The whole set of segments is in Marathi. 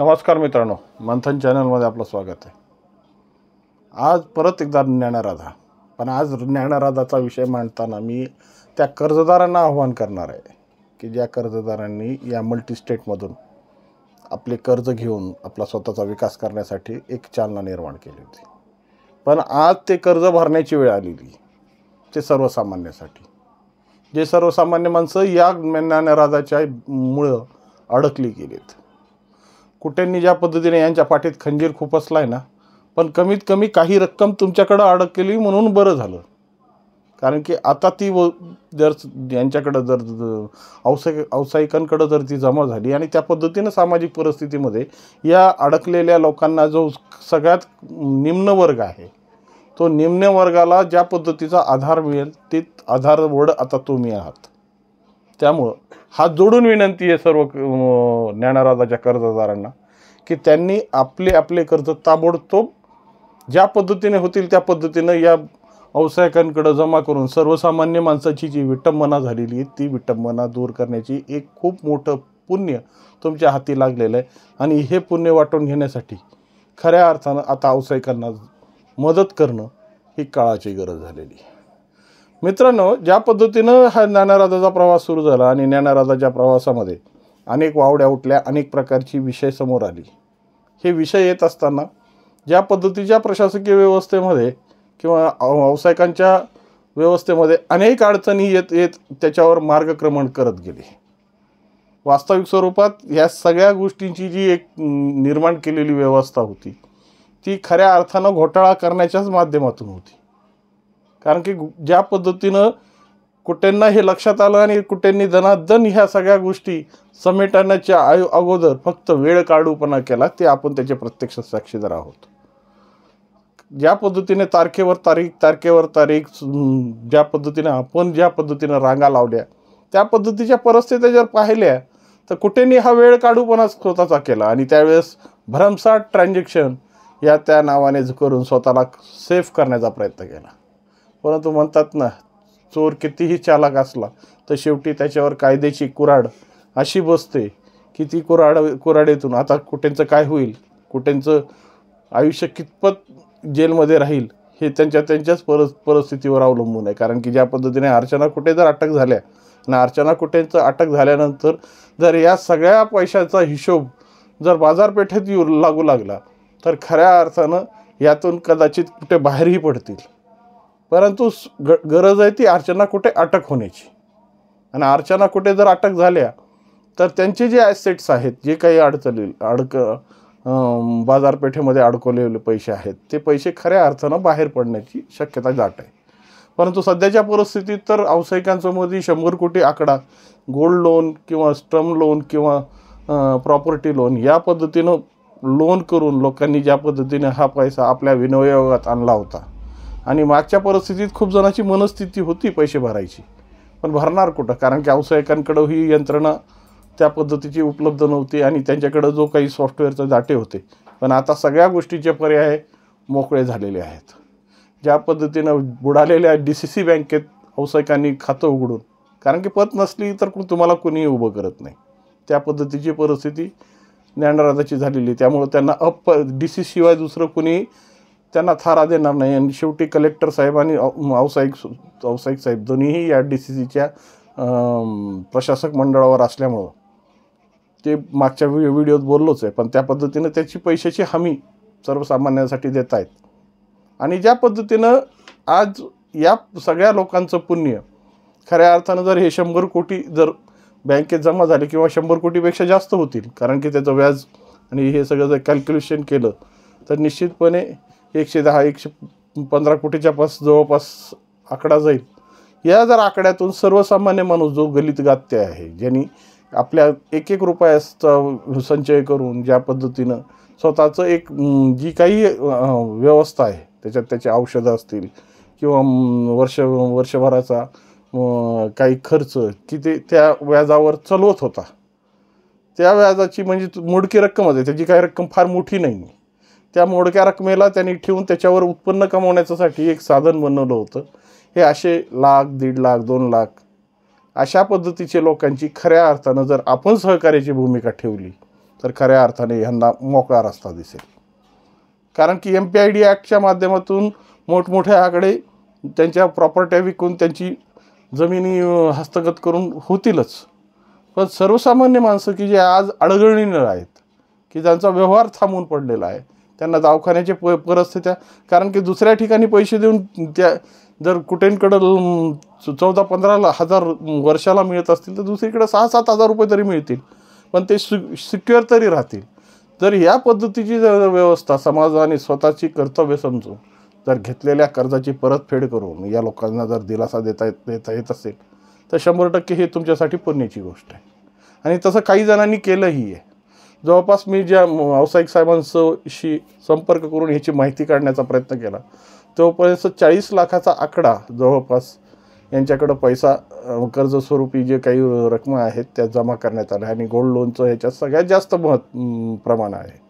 नमस्कार मित्रांनो, मंथन चॅनलमध्ये आपलं स्वागत आहे। आज परत एकदा ज्ञानराधा, पण आज ज्ञानराधाचा विषय मांडताना मी त्या कर्जदारांना आव्हान करणार आहे की ज्या कर्जदारांनी या मल्टी स्टेटमधून आपले कर्ज घेऊन आपला स्वतःचा विकास करण्यासाठी एक चालना निर्माण केली होती, पण आज ते कर्ज भरण्याची वेळ आलेली ते सर्वसामान्यासाठी। जे सर्वसामान्य माणसं या ज्ञानराधाच्या मुळं अडकली गेलीत। कुठेंनी ज्या पद्धतीने यांच्या पाठीत खंजीर खुपसलाय ना, पण कमीत कमी काही रक्कम तुमच्याकडे अडकली म्हणून बरं झालं। कारण की आता ती जर यांच्याकडे जर व्यावसायिकांकडे जर ती जमा झाली आणि त्या पद्धतीने सामाजिक परिस्थितीमध्ये या अडकलेल्या लोकांना जो सगळ्यात निम्न वर्ग आहे, तो निम्न वर्गाला ज्या पद्धतीचा आधार मिळेल ते आधारवड आता तुम्ही आहात। त्यामुळं हात जोडून विनंती आहे सर्व ज्ञानराधाच्या कर्जदारांना की त्यांनी आपले कर्ज ताबडतोब ज्या पद्धतीने होतील त्या पद्धतीने या व्यावसायिकांकडे जमा करून सर्वसामान्य माणसाची जी विटंबना झालेली आहे ती विटंबना दूर करण्याची एक खूप मोठं पुण्य तुमच्या हाती लागलेलं आहे। आणि हे पुण्य वाटून घेण्यासाठी खऱ्या अर्थानं आता व्यावसायिकांना मदत करणं ही काळाची गरज झालेली आहे। मित्रांनो, ज्या पद्धतीनं हा ज्ञानराधाचा प्रवास सुरू झाला आणि ज्ञानराधाच्या प्रवासामध्ये अनेक वावड्या उठल्या, अनेक प्रकारची विषय समोर आली। हे विषय येत असताना ज्या पद्धतीच्या प्रशासकीय व्यवस्थेमध्ये किंवा व्यावसायिकांच्या व्यवस्थेमध्ये अनेक अडचणी येत त्याच्यावर मार्गक्रमण करत गेले। वास्तविक स्वरूपात या सगळ्या गोष्टींची जी एक निर्माण केलेली व्यवस्था होती ती खऱ्या अर्थानं घोटाळा करण्याच्याच माध्यमातून होती। कारण की ज्या पद्धतीनं कुठेंना हे लक्षात आलं आणि कुठेंनी दनादन ह्या सगळ्या गोष्टी समेटण्याच्या अगोदर फक्त वेळ काढूपणा केला ते आपण त्याचे प्रत्यक्ष साक्षीदार आहोत। ज्या पद्धतीने तारखेवर तारीख ज्या पद्धतीने आपण ज्या पद्धतीने रांगा लावल्या त्या पद्धतीच्या परिस्थिती जर पाहिल्या तर कुठेंनी हा वेळ काढूपणा स्वतःचा केला आणि त्यावेळेस भरमसाठ ट्रान्झॅक्शन या त्या नावाने करून स्वतःला सेफ करण्याचा प्रयत्न केला। परंतु म्हणतात ना, चोर कितीही चालाक असला तर शेवटी त्याच्यावर कायद्याची कुऱ्हाड अशी बसते की ती कुऱ्हाडीतून आता कुठेंचं काय होईल, कुठेंचं आयुष्य कितपत जेलमध्ये राहील हे त्यांच्याच परिस्थितीवर अवलंबून आहे। कारण की ज्या पद्धतीने अर्चना कुठे जर अटक झाल्या आणि अर्चना कुठेंचं अटक झाल्यानंतर जर या सगळ्या पैशाचा हिशोब जर बाजारपेठेत लागू लागला तर खऱ्या अर्थानं यातून कदाचित कुठे बाहेरही पडतील। परंतु गरज आहे ती अर्चना कुठे अटक होण्याची, आणि अर्चना कुठे जर अटक झाल्या तर त्यांचे जे ॲसेट्स आहेत, जे काही बाजारपेठेमध्ये अडकवलेले पैसे आहेत ते पैसे खऱ्या अर्थानं बाहेर पडण्याची शक्यता दाट आहे। परंतु सध्याच्या परिस्थितीत तर व्यावसायिकांसमोर 100 कोटी आकडा गोल्ड लोन किंवा स्टर्म लोन किंवा प्रॉपर्टी लोन या पद्धतीनं लोन करून लोकांनी ज्या पद्धतीने हा पैसा आपल्या विनियोगात आणला होता आणि मागच्या परिस्थितीत खूप जणांची मनस्थिती होती पैसे भरायची, पण भरणार कुठं? कारण की व्यावसायिकांकडे ही यंत्रणा त्या पद्धतीची उपलब्ध नव्हती आणि त्यांच्याकडे जो काही सॉफ्टवेअरचे दाटे होते। पण आता सगळ्या गोष्टीचे पर्याय मोकळे झालेले आहेत। ज्या पद्धतीनं बुडालेल्या DCC बँकेत व्यावसायिकांनी खातं उघडून, कारण की पत नसली तर तुम्हाला कोणीही उभं करत नाही, त्या पद्धतीची परिस्थिती ज्ञानराधाची झालेली। त्यामुळे त्यांना DC शिवाय दुसरं कोणी त्यांना थारा देणार नाही आणि शेवटी कलेक्टर साहेब आणि व्यावसायिक साहेब दोन्हीही या DCCच्या प्रशासक मंडळावर असल्यामुळं ते मागच्या व्हिडिओत बोललोच आहे, पण त्या पद्धतीनं त्याची पैशाची हमी सर्वसामान्यांसाठी देत आहेत। आणि ज्या पद्धतीनं आज या सगळ्या लोकांचं पुण्य खऱ्या अर्थानं जर हे 100 कोटी जर बँकेत जमा झाले किंवा 100 कोटीपेक्षा जास्त होतील, कारण की त्याचं व्याज आणि हे सगळं जर कॅल्क्युलेशन केलं तर निश्चितपणे 110-115 कोटीच्या जवळपास आकडा जाईल। या जर आकड्यातून सर्वसामान्य माणूस जो गलितगात्य आहे, ज्यांनी आपल्या एक रुपयाचा संचय करून ज्या पद्धतीनं स्वतःचं एक जी काही व्यवस्था आहे त्याच्यात त्याचे औषधं असतील किंवा वर्षभराचा काही खर्च की ते त्या व्याजावर चालवत होता, त्या व्याजाची म्हणजे मोडकी रक्कमच आहे, त्याची काही रक्कम फार मोठी नाही। त्या मोडक्या रकमेला त्यांनी ठेवून त्याच्यावर उत्पन्न कमवण्यासाठी एक साधन बनवलं होतं। हे असे लाख, 1.5 लाख, 2 लाख अशा पद्धतीचे लोकांची खऱ्या अर्थानं जर आपण सहकार्याची भूमिका ठेवली तर खऱ्या अर्थाने ह्यांना मोकळा रस्ता दिसेल. कारण की MPID ॲक्टच्या माध्यमातून मोठमोठ्या आकडे त्यांच्या प्रॉपर्ट्या विकून त्यांची जमिनी हस्तगत करून होतीलच, पण सर्वसामान्य माणसं की जे आज अडगळणीनं आहेत, की ज्यांचा व्यवहार थांबून पडलेला आहे, त्यांना दवाखान्याची परिस्थित्या, कारण की दुसऱ्या ठिकाणी पैसे देऊन त्या जर कुठेंकडं 14-15 हजार वर्षाला मिळत असतील तर दुसरीकडे 6-7 हजार रुपये तरी मिळतील, पण ते सिक्युअर तरी राहतील. जर या पद्धतीची जर व्यवस्था समाजाने स्वतःची कर्तव्य समजून जर घेतलेल्या कर्जाची परतफेड करून या लोकांना जर दिलासा देता येत असेल तर 100% हे तुमच्यासाठी पुण्याची गोष्ट आहे. आणि तसं काही जणांनी केलंही आहे. जवळपास मी ज्या व्यावसायिक साहेबांशी संपर्क करून ह्याची माहिती काढण्याचा प्रयत्न केला, तोपर्यंत 40 लाखाचा आकडा जवळपास यांच्याकडं पैसा कर्ज स्वरूपी जे काही रकमा आहेत त्या जमा करण्यात आल्या. आणि गोल्ड लोनचं ह्याच्यात सगळ्यात जास्त प्रमाण आहे.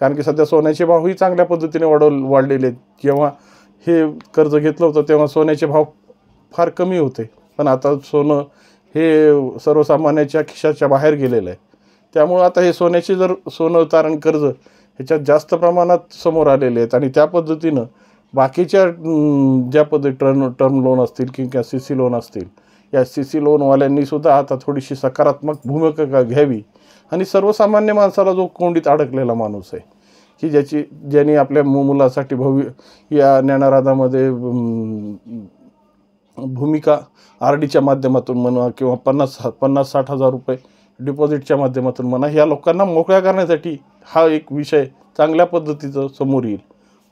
कारण की सध्या सोन्याचे भावही चांगल्या पद्धतीने वाढलेले आहेत. जेव्हा हे कर्ज घेतलं होतं तेव्हा सोन्याचे भाव फार कमी होते, पण आता सोनं हे सर्वसामान्याच्या खिशाच्या बाहेर गेलेलं आहे. त्यामुळं आता हे सोनं तारण कर्ज ह्याच्यात जास्त प्रमाणात समोर आलेले आहेत. आणि त्या पद्धतीनं बाकीच्या ज्या टर्म लोन असतील किंवा CC लोन असतील, या CC लोनवाल्यांनीसुद्धा आता थोडीशी सकारात्मक भूमिका घ्यावी. आणि सर्वसामान्य माणसाला जो कोंडीत अडकलेला माणूस आहे की ज्यांनी आपल्या मुलासाठी या ज्ञानराधामध्ये भूमिका RDच्या माध्यमातून म्हणा किंवा 50-60 हजार रुपये डिपॉझिटच्या माध्यमातून म्हणा, ह्या लोकांना मोकळ्या करण्यासाठी हा एक विषय चांगल्या पद्धतीचं समोर येईल.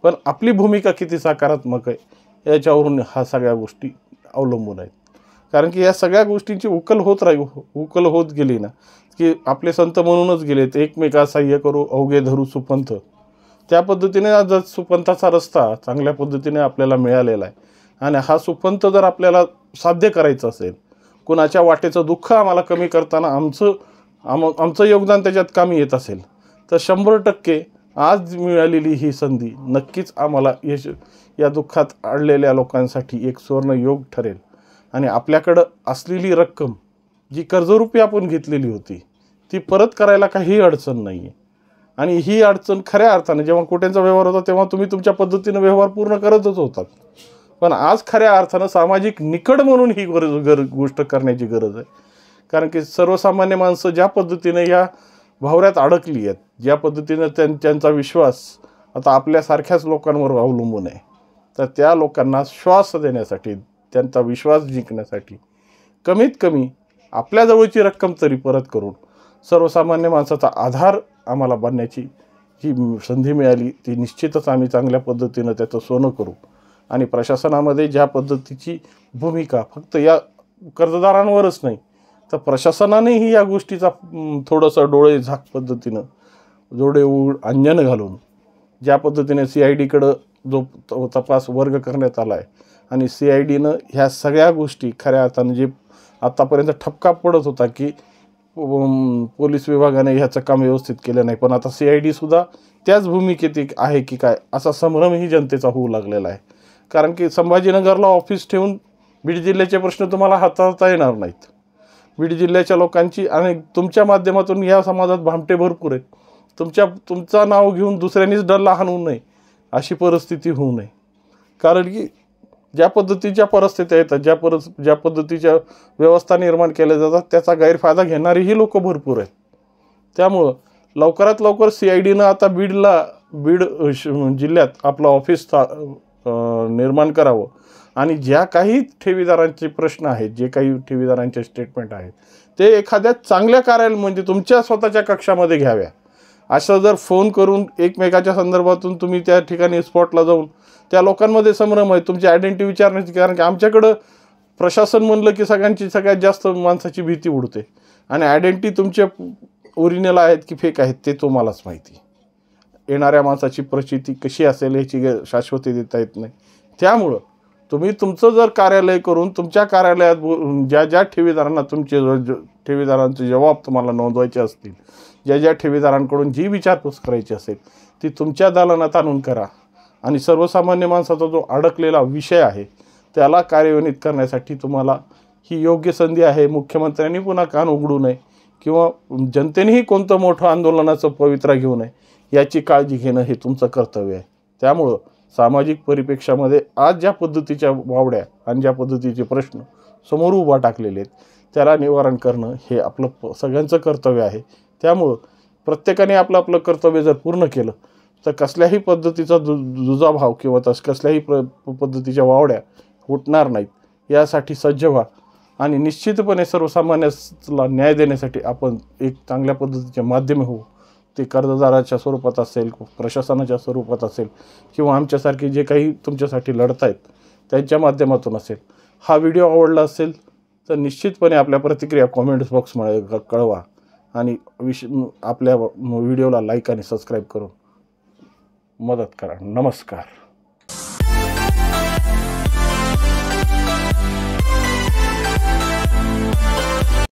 पण आपली भूमिका किती सकारात्मक आहे याच्यावरून ह्या सगळ्या गोष्टी अवलंबून आहेत. कारण की या सगळ्या गोष्टींची उकल होत गेली ना, की आपले संत म्हणूनच गेलेत, एकमेका सहाय्य करू अवघे धरू सुपंथ. त्या पद्धतीने आज सुपंथाचा रस्ता चांगल्या पद्धतीने आपल्याला मिळालेला आहे. आणि हा सुपंथ जर आपल्याला साध्य करायचा असेल, कोणाच्या वाटेचं दुःख आम्हाला कमी करताना आमचं योगदान त्याच्यात कामी येत असेल, तर 100% आज मिळालेली ही संधी नक्कीच आम्हाला या दुःखात अडलेल्या लोकांसाठी एक सुवर्णयोग ठरेल. आणि आपल्याकडं असलेली रक्कम जी कर्जरूपी आपण घेतलेली होती ती परत करायला काही अडचण नाही आहे. आणि ही अडचण खऱ्या अर्थाने जेव्हा कोट्यांचा व्यवहार होता तेव्हा तुम्ही तुमच्या पद्धतीनं व्यवहार पूर्ण करतच होतात, पण आज खऱ्या अर्थानं सामाजिक निकड म्हणून ही गोष्ट करण्याची गरज आहे. कारण की सर्वसामान्य माणसं ज्या पद्धतीने या भावऱ्यात अडकली आहेत, ज्या पद्धतीनं त्यांचा विश्वास आता आपल्यासारख्याच लोकांवर अवलंबून आहे, तर त्या लोकांना श्वास देण्यासाठी, त्यांचा विश्वास जिंकण्यासाठी कमीत कमी आपल्याजवळची रक्कम तरी परत करून सर्वसामान्य माणसाचा आधार आम्हाला बनण्याची जी संधी मिळाली ती निश्चितच आम्ही चांगल्या पद्धतीनं त्याचं सोनं करू. आणि प्रशासनामध्ये ज्या पद्धतीची भूमिका फक्त या कर्जदारांवरच नाही तर प्रशासनानेही या गोष्टीचा थोडंसं डोळे झाक पद्धतीनं जोडे अंजन घालून ज्या पद्धतीने CIDकडं जो तपास वर्ग करण्यात आला आहे आणि CIDनं ह्या सगळ्या गोष्टी खऱ्या अर्थानं जे आत्तापर्यंत ठपका पडत होता की पोलीस विभागाने ह्याचं काम व्यवस्थित केलं नाही, पण आता CIDसुद्धा त्याच भूमिकेत आहे की काय असा संभ्रमही जनतेचा होऊ लागलेला आहे. कारण की संभाजीनगरला ऑफिस ठेवून बीड जिल्ह्याचे प्रश्न तुम्हाला हाताळता येणार नाहीत. बीड जिल्ह्याच्या लोकांची आणि तुमच्या माध्यमातून या समाजात भामटे भरपूर आहेत. तुमचा नाव घेऊन दुसऱ्यांनीच डल्ला हाणू नये अशी परिस्थिती होऊ नये. कारण की ज्या पद्धतीच्या परिस्थिती येतात, ज्या पद्धतीच्या व्यवस्था निर्माण केल्या जातात त्याचा गैरफायदा घेणारीही लोक भरपूर आहेत. त्यामुळं लवकरात लवकर CIDनं आता बीड जिल्ह्यात आपलं ऑफिस निर्माण करावं आणि ज्या काही ठेवीदारांचे प्रश्न आहेत, जे काही ठेवीदारांचे स्टेटमेंट आहेत ते एखाद्या चांगल्या कार्यालय म्हणजे तुमच्या स्वतःच्या कक्षामध्ये घ्याव्या. असं जर फोन करून एकमेकाच्या संदर्भातून तुम्ही त्या ठिकाणी स्पॉटला जाऊन त्या लोकांमध्ये संभ्रम आहे तुमची आयडेंटिटी विचारण्याची. कारण की आमच्याकडं प्रशासन म्हणलं की सगळ्यात जास्त माणसाची भीती उडते आणि आयडेंटिटी तुमच्या ओरिजिनल आहेत की फेक आहेत ते तुम्हालाच माहिती. येणाऱ्या माणसाची प्रचिती कशी असेल याची शाश्वती देता येत नाही. त्यामुळं तुम्ही तुमचं जर कार्यालय करून तुमच्या कार्यालयात ज्या ठेवीदारांना ठेवीदारांचे जबाब तुम्हाला नोंदवायचे असतील, ज्या ठेवीदारांकडून जी विचारपूस करायची असेल ती तुमच्या दालनात आणून करा. आणि सर्वसामान्य माणसाचा जो अडकलेला विषय आहे त्याला कार्यान्वित करण्यासाठी तुम्हाला ही योग्य संधी आहे. मुख्यमंत्र्यांनी पुन्हा कान उघडू नये किंवा जनतेनेही कोणतं मोठं आंदोलनाचं पवित्रा घेऊ नये याची काळजी घेणं हे तुमचं कर्तव्य आहे. त्यामुळं सामाजिक परिप्रेक्षामध्ये आज ज्या पद्धतीच्या वावड्या आणि ज्या पद्धतीचे प्रश्न समोर उभा टाकलेले आहेत त्याला निवारण करणं हे आपलं सगळ्यांचं कर्तव्य आहे. त्यामुळं प्रत्येकाने आपलं आपलं कर्तव्य जर पूर्ण केलं तर कसल्याही पद्धतीचा दुजाभाव किंवा कसल्याही पद्धतीच्या वावड्या उठणार नाहीत. यासाठी सज्ज व्हा आणि निश्चितपणे सर्वसामान्याला न्याय देण्यासाठी आपण एक चांगल्या पद्धतीचे माध्यम होऊ. ते कर्जदाराच्या स्वरूपात असेल, प्रशासनाच्या स्वरूपात असेल किंवा आमच्यासारखे जे काही तुमच्यासाठी लढत आहेत त्यांच्या माध्यमातून असेल. हा व्हिडिओ आवडला असेल तर निश्चितपणे आपल्या प्रतिक्रिया कॉमेंट्स बॉक्समध्ये कळवा आणि आपल्या व्हिडिओला लाईक आणि सबस्क्राईब करून मदत करा. नमस्कार.